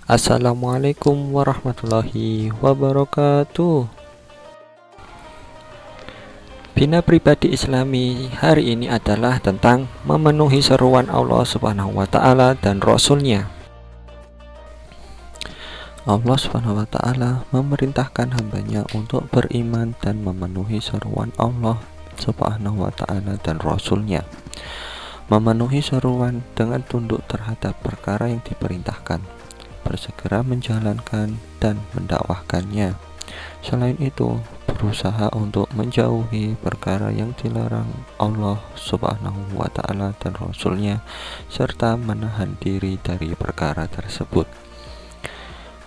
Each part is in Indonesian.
Assalamualaikum warahmatullahi wabarakatuh. Bina pribadi Islami hari ini adalah tentang memenuhi seruan Allah Subhanahu wa taala dan Rasul-Nya. Allah Subhanahu wa taala memerintahkan hambanya untuk beriman dan memenuhi seruan Allah Subhanahu wa taala dan Rasul-Nya. Memenuhi seruan dengan tunduk terhadap perkara yang diperintahkan, bersegera menjalankan dan mendakwahkannya. Selain itu, berusaha untuk menjauhi perkara yang dilarang Allah Subhanahu wa taala dan Rasul-Nya, serta menahan diri dari perkara tersebut.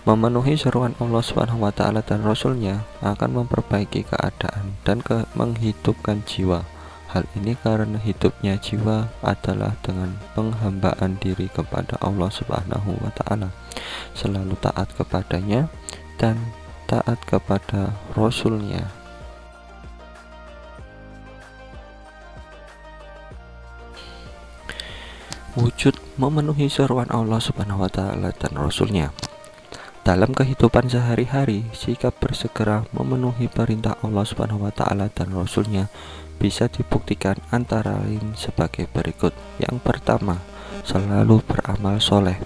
Memenuhi seruan Allah Subhanahu wa taala dan Rasul-Nya akan memperbaiki keadaan dan menghidupkan jiwa. Hal ini karena hidupnya jiwa adalah dengan penghambaan diri kepada Allah Subhanahu wa taala, selalu taat kepadanya dan taat kepada Rasul-Nya. Wujud memenuhi seruan Allah Subhanahu wa taala dan Rasul-Nya. Dalam kehidupan sehari-hari, sikap bersegera memenuhi perintah Allah Subhanahu wa taala dan Rasul-Nya bisa dibuktikan antara lain sebagai berikut. Yang pertama, selalu beramal soleh.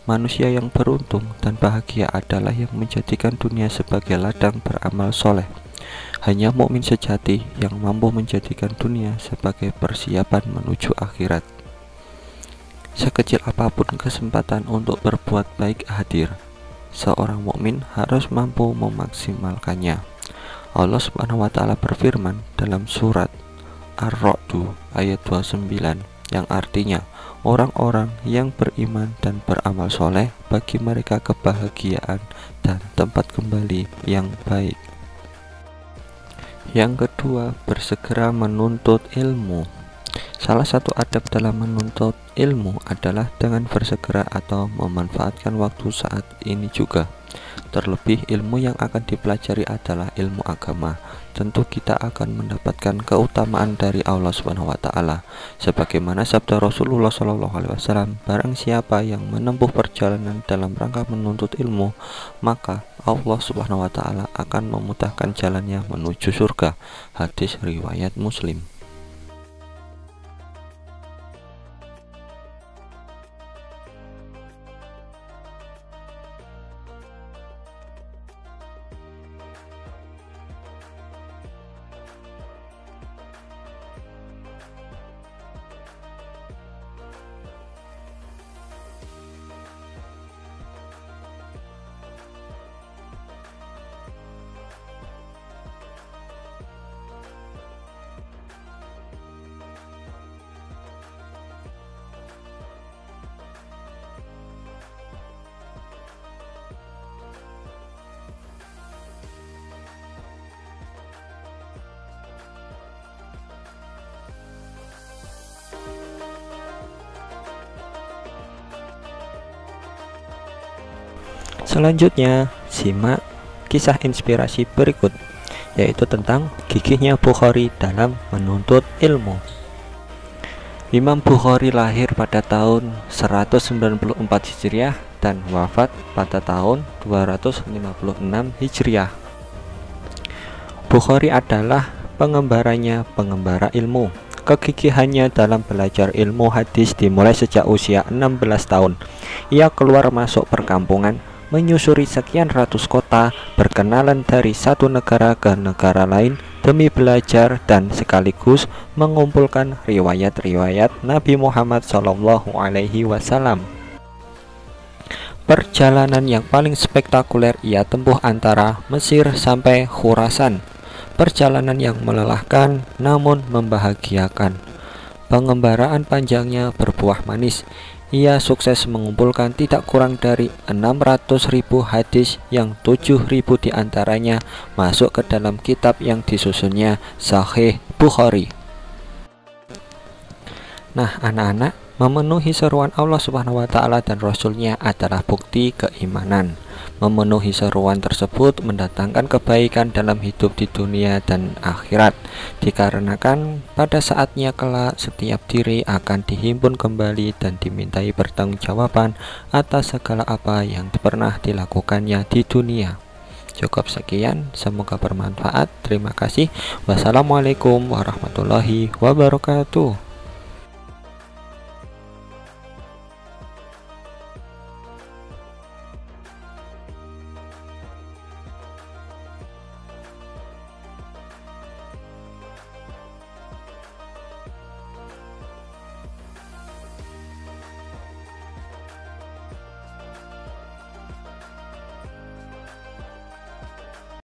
Manusia yang beruntung dan bahagia adalah yang menjadikan dunia sebagai ladang beramal soleh. Hanya mukmin sejati yang mampu menjadikan dunia sebagai persiapan menuju akhirat. Sekecil apapun kesempatan untuk berbuat baik hadir, seorang mukmin harus mampu memaksimalkannya. Allah Subhanahu wa taala berfirman dalam surat Ar-Ra'd ayat 29 yang artinya, orang-orang yang beriman dan beramal soleh, bagi mereka kebahagiaan dan tempat kembali yang baik. Yang kedua, bersegera menuntut ilmu. Salah satu adab dalam menuntut ilmu adalah dengan bersegera atau memanfaatkan waktu saat ini juga. Terlebih ilmu yang akan dipelajari adalah ilmu agama. Tentu kita akan mendapatkan keutamaan dari Allah Subhanahu wa taala. Sebagaimana sabda Rasulullah SAW, barang siapa yang menempuh perjalanan dalam rangka menuntut ilmu, maka Allah Subhanahu wa taala akan memudahkan jalannya menuju surga. Hadis riwayat Muslim. Selanjutnya, simak kisah inspirasi berikut, yaitu tentang gigihnya Bukhari dalam menuntut ilmu. Imam Bukhari lahir pada tahun 194 Hijriah dan wafat pada tahun 256 Hijriah. Bukhari adalah pengembara ilmu. Kegigihannya dalam belajar ilmu hadis dimulai sejak usia 16 tahun. Ia keluar masuk perkampungan, menyusuri sekian ratus kota, berkenalan dari satu negara ke negara lain demi belajar dan sekaligus mengumpulkan riwayat-riwayat Nabi Muhammad SAW. Perjalanan yang paling spektakuler ia tempuh antara Mesir sampai Khurasan. Perjalanan yang melelahkan namun membahagiakan. Pengembaraan panjangnya berbuah manis. Ia sukses mengumpulkan tidak kurang dari 600.000 hadis yang 7.000 diantaranya masuk ke dalam kitab yang disusunnya Sahih Bukhari. Nah anak-anak, memenuhi seruan Allah Subhanahu wa taala dan Rasul-Nya adalah bukti keimanan. Memenuhi seruan tersebut mendatangkan kebaikan dalam hidup di dunia dan akhirat, dikarenakan pada saatnya kelak setiap diri akan dihimpun kembali dan dimintai pertanggungjawaban atas segala apa yang pernah dilakukannya di dunia. Cukup sekian, semoga bermanfaat. Terima kasih. Wassalamualaikum warahmatullahi wabarakatuh.